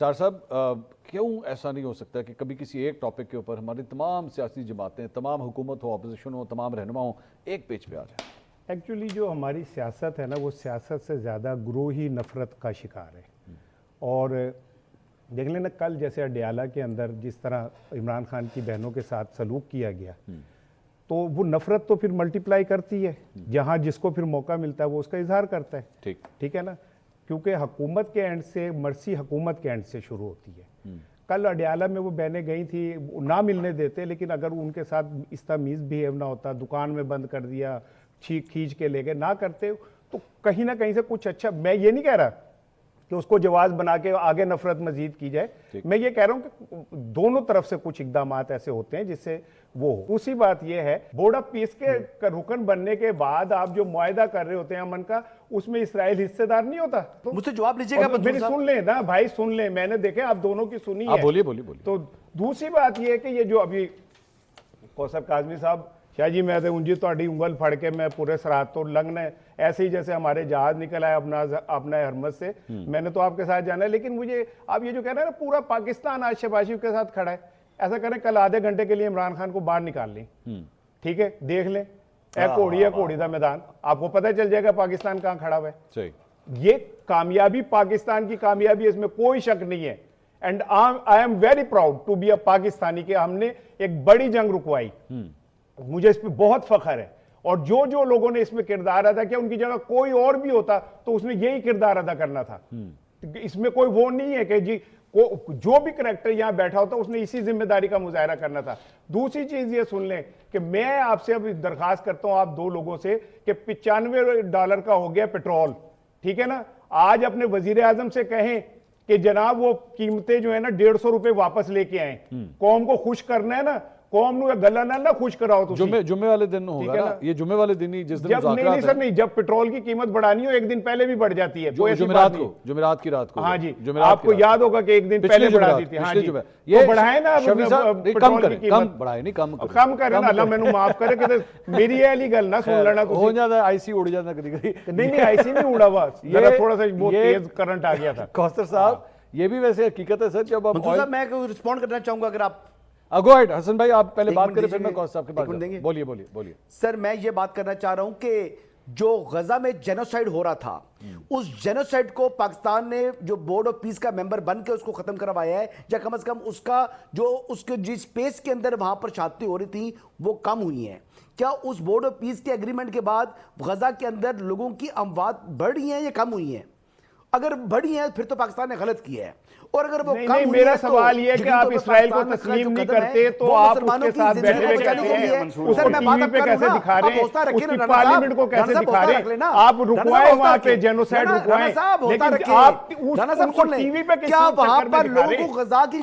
Doctor صاحب کیوں ایسا نہیں ہو سکتا کہ کبھی کسی ایک ٹاپک کے اوپر ہماری تمام سیاسی جماعتیں، تمام حکومت ہو، اپوزیشن ہو، تمام رہنما ہوں، ایک پیج پہ آ جائیں؟ ایکچولی جو ہماری سیاست ہے نا، وہ سیاست سے زیادہ گروہی نفرت کا شکار ہے. اور دیکھ لیں نا، کل جیسے اڈیالہ کے اندر جس طرح عمران خان کی بہنوں کے ساتھ سلوک کیا گیا، تو وہ نفرت تو پھر ملٹیپلائی کرتی ہے. جہاں جس کو پھر موقع ملتا ہے وہ اس کا اظہار کرتا ہے. ٹھیک ہے نا، کیونکہ حکومت کے اینڈ سے مرسی حکومت کے اینڈ سے شروع ہوتی ہے. کل اڈیالہ میں وہ بہنیں گئی تھی، نہ ملنے دیتے، لیکن اگر ان کے ساتھ اس تمیز بیہیو نہ ہوتا، دکان میں بند کر دیا، کھینچ کے لے گئے، نہ کرتے، تو کہیں نہ کہیں سے کچھ اچھا. میں یہ نہیں کہہ رہا کہ اس کو جواز بنا کے آگے نفرت مزید کی جائے. میں یہ کہہ رہا ہوں کہ دونوں طرف سے کچھ اقدامات ایسے ہوتے ہیں جس سے وہ ہو. دوسری بات یہ ہے، بورڈ آف پیس کے رکن بننے کے بعد آپ جو معاہدہ کر رہے ہوتے ہیں امن کا، اس میں اسرائیل حصے دار نہیں ہوتا. مجھ سے جواب لیجیے گا. میری سن لیں نا بھائی، سن لیں، میں نے دیکھے آپ دونوں کی سنی ہے. بولیے. تو دوسری بات یہ ہے کہ یہ جو ابھی کوثر کاظمی صاحب، شاہ جی میں انجی تہاڈی انگل پھڑ کے میں پورے سرحد تو لنگنا ہے، ایسے ہی جیسے ہمارے جہاز نکل آئے اپنا حرمت سے، میں نے تو آپ کے ساتھ جانا ہے. لیکن مجھے آپ یہ جو کہہ رہے ہیں نا، پورا پاکستان آج شہباز شریف کے ساتھ کھڑا ہے. ایسا کریں کل آدھے گھنٹے کے لیے عمران خان کو باہر نکال لیں، ٹھیک ہے، دیکھ لیں اے گھوڑی دا میدان، آپ کو پتہ چل جائے گا پاکستان کہاں کھڑا ہوا ہے. یہ کامیابی پاکستان کی کامیابی، اس میں کوئی شک نہیں ہے. And I am very proud to be a Pakistani کہ ہم نے ایک بڑی جنگ رکوائی. مجھے اس پہ بہت فخر ہے. اور جو لوگوں نے اس میں کردار ادا کیا، ان کی جگہ کوئی اور بھی ہوتا تو اس نے یہی کردار ادا کرنا تھا. اس میں کوئی وہ نہیں ہے کہ جی جو بھی کریکٹر یہاں بیٹھا ہوتا اس نے اسی ذمہ داری کا مظاہرہ کرنا تھا. دوسری چیز یہ سن لیں کہ میں آپ سے اب درخواست کرتا ہوں آپ دو لوگوں سے کہ $95 کا ہو گیا پیٹرول، ٹھیک ہے نا. آج اپنے وزیر اعظم سے کہیں کہ جناب وہ قیمتیں جو ہے نا $150 واپس لے کے آئیں. قوم کو خوش کرنا ہے نا، قوم نو گلا نہ خوش کراؤ. جمعے والے دن ہوگا نا یہ، جمعے والے دن ہی جس دن مذاکرات نہیں سر نہیں، جب پیٹرول کی قیمت بڑھانی ہو ایک دن پہلے بھی بڑھ جاتی ہے. جمعرات کی رات کو. ہاں جی، آپ کو یاد ہوگا کہ ایک دن پہلے بڑھا دی تھی. ہاں جی، یہ بڑھائیں نا کم کریں، کم کریں نا، اللہ میں نو معاف کرے کہ میری یہ علی گل نہ سن لینا. ہو جاتا ہے آئی سی اڑ جاتا کبھی کبھی. نہیں آئی سی نہیں اڑا ہوا، ذرا تھوڑا سا بہت تیز کرنٹ آ گیا تھا. کوثر صاحب یہ بھی ویسے حقیقت ہے سر. جب آپ میں رسپونڈ کرنا چاہوں گا اگر آپ گو اہیڈ. حسن بھائی آپ پہلے بات کریں پھر میں کوثر صاحب کے پاس جاؤں. بولیے. سر میں یہ بات کرنا چاہ رہا ہوں کہ جو غزہ میں جینوسائیڈ ہو رہا تھا، اس جینوسائیڈ کو پاکستان نے جو بورڈ آف پیس کا ممبر بن کے اس کو ختم کروایا ہے، یا کم از کم اس کا جو اس کے جس سپیس کے اندر وہاں پر شہادتیں ہو رہی تھیں وہ کم ہوئی ہیں. کیا اس بورڈ آف پیس کے ایگریمنٹ کے بعد غزہ کے اندر لوگوں کی اموات بڑھی ہیں یا کم ہوئی ہیں؟ اگر بڑھی ہیں پھر تو پاکستان نے غلط کیا ہے. اور اگر وہ نہیں، میرا سوال یہ ہے کہ آپ اسرائیل کو تسلیم نہیں کرتے تو آپ اس کے ساتھ بیٹھے ہوئے کہتے ہیں، اس کو ٹی وی پہ کیسے دکھا رہے ہیں، اس کی پارلیمنٹ کو کیسے دکھا رہے ہیں. آپ رکوائیں وہاں پہ جینوسائیڈ رکوائیں، لیکن آپ اس کو ٹی وی پہ کس چکر میں دکھا رہے ہیں.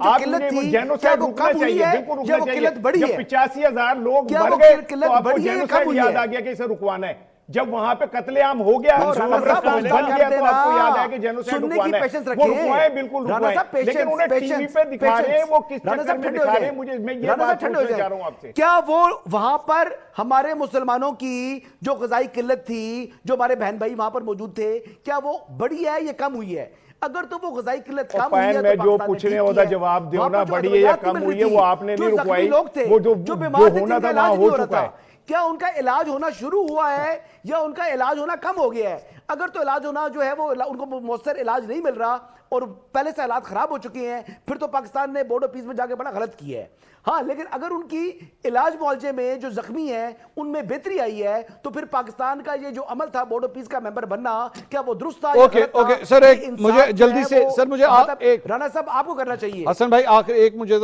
آپ نے جینوسائیڈ رکنا چاہیے، بالکل رکنا چاہیے. جب 85,000 لوگ مر گئے تو آپ کو جینوسائیڈ یاد آ گیا کہ اسے رکوانا ہے. جب وہاں پہ قتل عام ہو گیا، قبرستان بن گیا، تو آپ کو یاد ہے کہ جینوسائیڈ رکوانا ہے. وہ رکوائیں، بالکل رکوائیں، لیکن انہیں ٹی وی پہ دکھا رہے ہیں، وہ کس چکر میں دکھا رہے ہیں. میں یہ بات پوچھنا چاہ رہا ہوں آپ سے. کیا وہ وہاں پر ہمارے مسلمانوں کی جو غذائی قلت تھی، جو ہمارے بہن بھائی وہاں پر موجود تھے، کیا وہ بڑی ہے یا کم ہوئی ہے؟ اگر تو وہ غذائی قلت کم ہوئی ہے، میں جو پوچھنے ہوتا جواب دیو نا، بڑی ہے یا کم ہوئی ہے، وہ آپ نے نہیں رکوائی. وہ جو ہونا تھا وہاں ہو چکا ہے. کیا ان کا علاج ہونا شروع ہوا ہے یا ان کا علاج ہونا کم ہو گیا ہے؟ اگر تو علاج ہونا جو ہے وہ ان کو مؤثر علاج نہیں مل رہا اور پہلے سے حالات خراب ہو چکے ہیں، پھر تو پاکستان نے بورڈ آف پیس میں جا کے بڑا غلط کیا ہے. ہاں، لیکن اگر ان کی علاج معالجے میں جو زخمی ہیں ان میں بہتری آئی ہے تو پھر پاکستان کا یہ جو عمل تھا بورڈ آف پیس کا ممبر بننا، کیا وہ درست تھا؟ اوکے سر، ایک مجھے جلدی سے سر، مجھے ایک رانا صاحب آپ کو کرنا چاہیے. حسن بھائی آخر ایک مجھے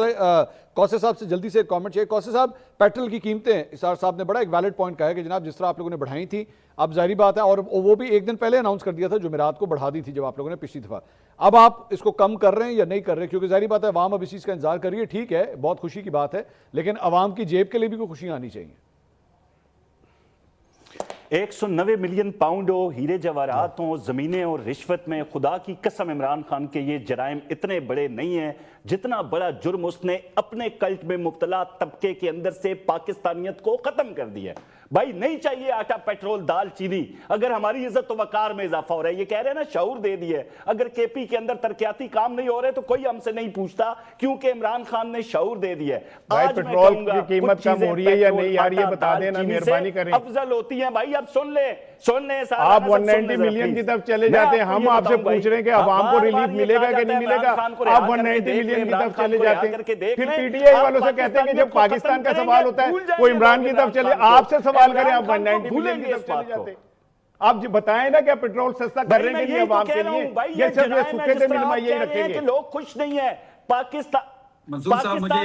کوثر صاحب سے جلدی سے ایک کامنٹ چاہیے. کوثر صاحب، پیٹرول کی قیمتیں اسرار صاحب نے بڑا ایک ویلڈ پوائنٹ کہا ہے کہ جناب جس طرح آپ لوگوں نے بڑھائی تھی، اب ظاہری بات ہے، اور وہ بھی ایک دن پہلے اناؤنس کر دیا تھا، جمعرات کو بڑھا دی تھی جب آپ لوگوں نے پچھلی دفعہ. اب آپ اس کو کم کر رہے ہیں یا نہیں کر رہے؟ کیونکہ ظاہری بات ہے عوام اب اس چیز کا انتظار کر رہی ہے. ٹھیک ہے، بہت خوشی کی بات ہے، لیکن عوام کی جیب کے لیے بھی کوئی خوشیاں آنی چاہیے. 190 ملین پاؤنڈ ہو، ہیرے جواہرات ہوں، زمینیں اور رشوت میں، خدا کی قسم عمران خان کے یہ جرائم اتنے بڑے نہیں ہیں جتنا بڑا جرم اس نے اپنے کلٹ میں مبتلا طبقے کے اندر سے پاکستانیت کو ختم کر دیا ہے. بھائی نہیں چاہیے آٹا پیٹرول دال چینی اگر ہماری عزت و وقار میں اضافہ ہو رہا ہے. یہ کہہ رہے ہیں نا شعور دے دیے. اگر کے پی کے اندر ترقیاتی کام نہیں ہو رہے تو کوئی ہم سے نہیں پوچھتا کیونکہ عمران خان نے شعور دے دیا ہے. بھائی پیٹرول کی قیمت کم ہو رہی ہے یا نہیں یار یہ بتا دینا مہربانی کریں. افضل ہوتی ہیں بھائی. اب سن لیں آپ 190 ملین کی طرف چلے جاتے ہیں. ہم آپ سے پوچھ رہے ہیں کہ عوام کو ریلیف ملے گا کہ نہیں ملے گا. آپ 190 ملین کی طرف چلے جاتے ہیں. پھر پی ٹی آئی والوں سے کہتے ہیں کہ جب پاکستان کا سوال ہوتا ہے وہ عمران کی طرف چلے. آپ سے سوال کریں آپ 190 ملین کی طرف چلے جاتے ہیں. آپ بتائیں نا کہ پیٹرول سستا کر رہے ہیں کہ نہیں عوام کے لیے. یہ صرف یہ سکے سے ملما یہی رکھیں گے. لوگ خوش نہیں ہیں. پاکستان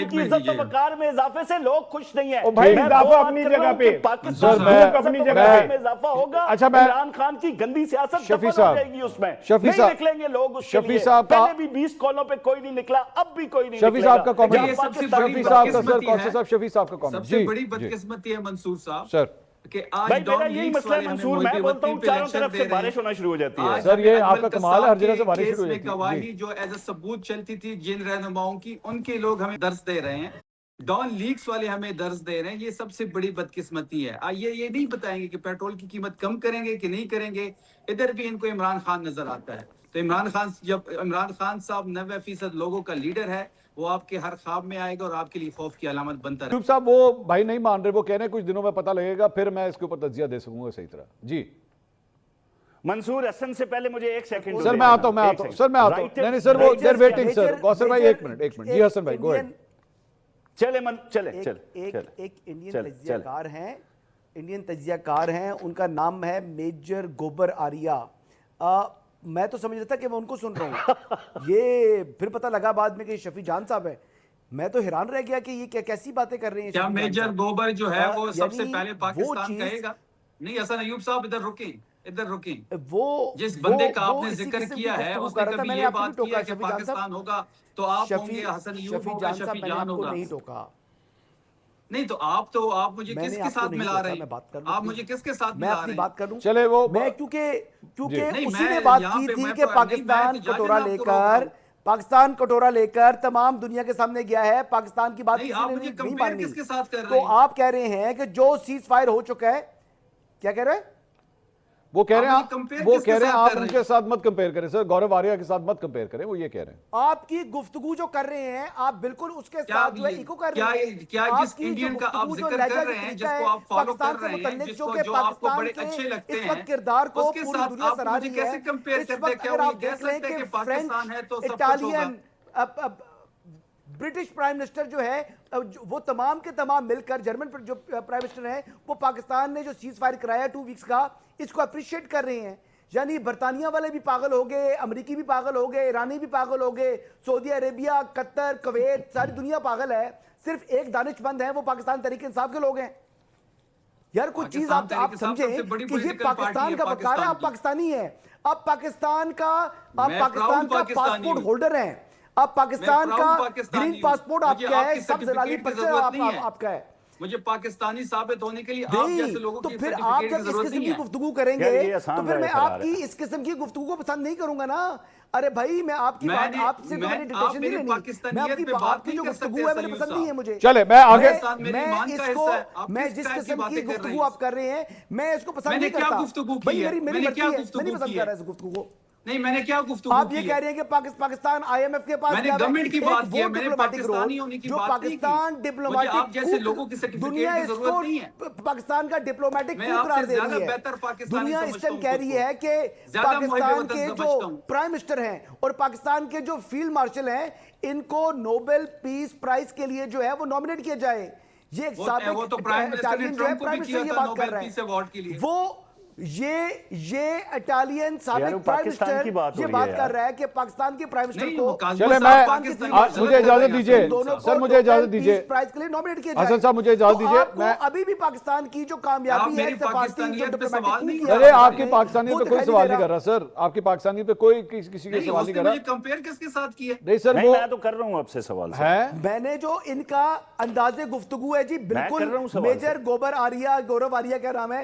کی عزت و وقار میں اضافے سے لوگ خوش نہیں ہیں. بھائی اضافہ اپنی جگہ پہ پاکستان اپنی جگہ میں اضافہ ہوگا. عمران خان کی گندی سیاست شفیع دفن ہو جائے گی. اس میں نہیں نکلیں گے لوگ. اس کے لیے پہلے بھی 20 کالوں پہ کوئی نہیں نکلا, اب بھی کوئی نہیں شفیع نکلے صاحب کا گا. کامنٹ. شفیع صاحب کا سر قاصد صاحب شفیع صاحب کا کامنٹ. سب سے بڑی بدقسمتی ہے منصور صاحب سر کہ آج بھائی میرا ڈان یہی لیگز مسئلہ والے ہمیں منصور, میں بولتا ہوں چاروں طرف سے بارش ہونا شروع ہو جاتی ہے. سر یہ آپ کا کمال ہے, ہر جگہ سے بارش شروع ہو میں جاتی ہے. گواہی جو ایز اے ثبوت چلتی تھی جن رہنماؤں کی, ان کے لوگ ہمیں درس دے رہے ہیں. ڈان لیگز والے ہمیں درس دے رہے ہیں. یہ سب سے بڑی بدقسمتی ہے. یہ نہیں بتائیں گے کہ پیٹرول کی قیمت کم کریں گے کہ نہیں کریں گے. ادھر بھی ان کو عمران خان نظر آتا ہے. تو عمران خان صاحب 90% لوگوں کا لیڈر ہے, وہ آپ کے ہر خواب میں آئے گا اور آپ کے لیے خوف کی علامت بنتا رہے. صاحب وہ بھائی نہیں مان رہے, وہ کہہ رہے ہیں کچھ دنوں میں پتہ لگے گا پھر میں اس کے اوپر تجزیہ دے سکوں گا صحیح طرح. جی منصور حسن سے پہلے مجھے ایک سیکنڈ سر میں آتا ہوں نہیں سر وہ دیر ویٹنگ سر. کوثر بھائی ایک منٹ جی حسن بھائی گو اہیڈ. ایک انڈین تجزیہ کار ہیں, ان کا نام ہے میجر گوبر آریا. میں تو سمجھ رہا تھا کہ میں ان کو سن رہا ہوں, یہ پھر پتہ لگا بعد میں کہ شفیع جان صاحب ہے. میں تو حیران رہ گیا کہ یہ کیسی باتیں کر رہے ہیں. کیا میجر گوبر جو ہے وہ سب سے پہلے پاکستان کہے گا؟ نہیں حسن ایوب صاحب ادھر رکیں. وہ جس بندے کا آپ نے ذکر کیا ہے اس نے کبھی یہ بات کیا کہ پاکستان ہوگا تو آپ ہوں گے, حسن ایوب ہوگا, شفیع جان ہوگا. نہیں ٹوکا. نہیں تو آپ مجھے کس کے ساتھ ملا رہے ہیں؟ آپ مجھے کس کے ساتھ میں ملا اپنی رہے بات کروں. چلے وہ میں کیونکہ اسی نے بات کی تھی کہ پاکستان کٹورا لے کر تمام دنیا کے سامنے گیا ہے. پاکستان کی بات نہیں ماننی. تو آپ کہہ رہے ہیں کہ جو سیز فائر ہو چکا ہے, کیا کہہ رہے ہیں وہ کہہ رہے ہیں آپ ان کے ساتھ مت کمپیئر کریں سر, گورو آریا کے ساتھ مت کمپیئر کریں. وہ یہ کہہ رہے ہیں آپ کی گفتگو جو کر رہے ہیں آپ بالکل اس کے ساتھ جو ہے ایکو کر رہے ہیں. کیا جس انڈین کا آپ ذکر کر رہے ہیں, جس کو آپ فالو کر رہے ہیں, جس کو جو آپ کو بڑے اچھے لگتے ہیں, کردار کو اس کے ساتھ آپ مجھے کیسے کمپیئر کرتے ہیں؟ کیا وہ یہ کہہ سکتے ہیں کہ پاکستان ہے تو سب کچھ ہوگا؟ برٹش پرائم منسٹر جو ہے وہ تمام کے تمام مل کر, جرمن جو پرائم منسٹر ہیں, وہ پاکستان نے جو سیز فائر کرایا 2 ویکس کا, اس کو اپریشیٹ کر رہے ہیں. یعنی برطانیہ والے بھی پاگل ہو گئے, امریکی بھی پاگل ہو گئے, ایرانی بھی پاگل ہو گئے, سعودی عربیہ, قطر, کویت, ساری دنیا پاگل ہے. صرف ایک دانش مند ہے, وہ پاکستان تحریک انصاف کے لوگ ہیں. یار کوئی چیز آپ سمجھیں کہ یہ پاکستان کا وقار ہے, آپ پاکستانی ہیں, آپ پاکستان کا پاسپورٹ ہولڈر ہیں, آپ پاکستان کا گرین پاسپورٹ آپ کا ہے, سب زلالی پرچہ آپ کا ہے. مجھے پاکستانی ثابت ہونے کے لیے آپ جیسے لوگوں کی تو پھر آپ جب اس قسم کی گفتگو کریں گے تو پھر میں آپ کی اس قسم کی گفتگو کو پسند نہیں کروں گا نا. ارے بھائی میں آپ کی بات, آپ سے تو میں نے ڈیٹیشن نہیں لینی, میں آپ کی جو گفتگو ہے مجھے پسند نہیں ہے. مجھے چلے میں آگے, میں جس قسم کی گفتگو آپ کر رہے ہیں میں اس کو پسند نہیں کرتا. بھائی میری مرضی ہے, میں نہیں پسند کر رہا اس گفتگو کو. نہیں میں نے کیا گفتگو آپ یہ کہہ رہے ہیں کہ پاکستان آئی ایم ایف کے پاس میں نے گورنمنٹ کی بات کی ہے, میں نے پاکستانی ہونے کی بات نہیں کی. پاکستان ڈپلومیٹک آپ جیسے لوگوں کی سرٹیفکیٹ کی ضرورت نہیں ہے. پاکستان کا ڈپلومیٹک کو قرار دے رہی ہے دنیا. اس ٹائم کہہ رہی ہے کہ پاکستان کے جو پرائم منسٹر ہیں اور پاکستان کے جو فیلڈ مارشل ہیں, ان کو نوبل پیس پرائز کے لیے جو ہے وہ نومینیٹ کیا جائے. یہ ایک سابق اٹالین جو ہے پرائم منسٹر یہ بات کر رہے ہیں. وہ یہ اٹالین سابق پرائم منسٹر یہ بات کر رہا ہے کہ پاکستان کے پرائم منسٹر کو چلے میں مجھے اجازت دیجئے سر, مجھے اجازت دیجئے پرائز کے لیے نومینیٹ کیا جائے. حسن صاحب مجھے اجازت دیجئے. میں ابھی بھی پاکستان کی جو کامیابی ہے سفارتی جو ڈپلومیٹک کی, ارے آپ کی پاکستانیت پہ کوئی سوال نہیں کر رہا سر, آپ کی پاکستانیت پہ کوئی کسی کے سوال نہیں کر رہا. کمپیئر کس کے ساتھ کیا؟ نہیں سر میں تو کر رہا ہوں آپ سے سوال ہے. میں نے جو ان کا انداز گفتگو ہے جی بالکل میجر گوبر آریا, گورو آریا کا نام ہے,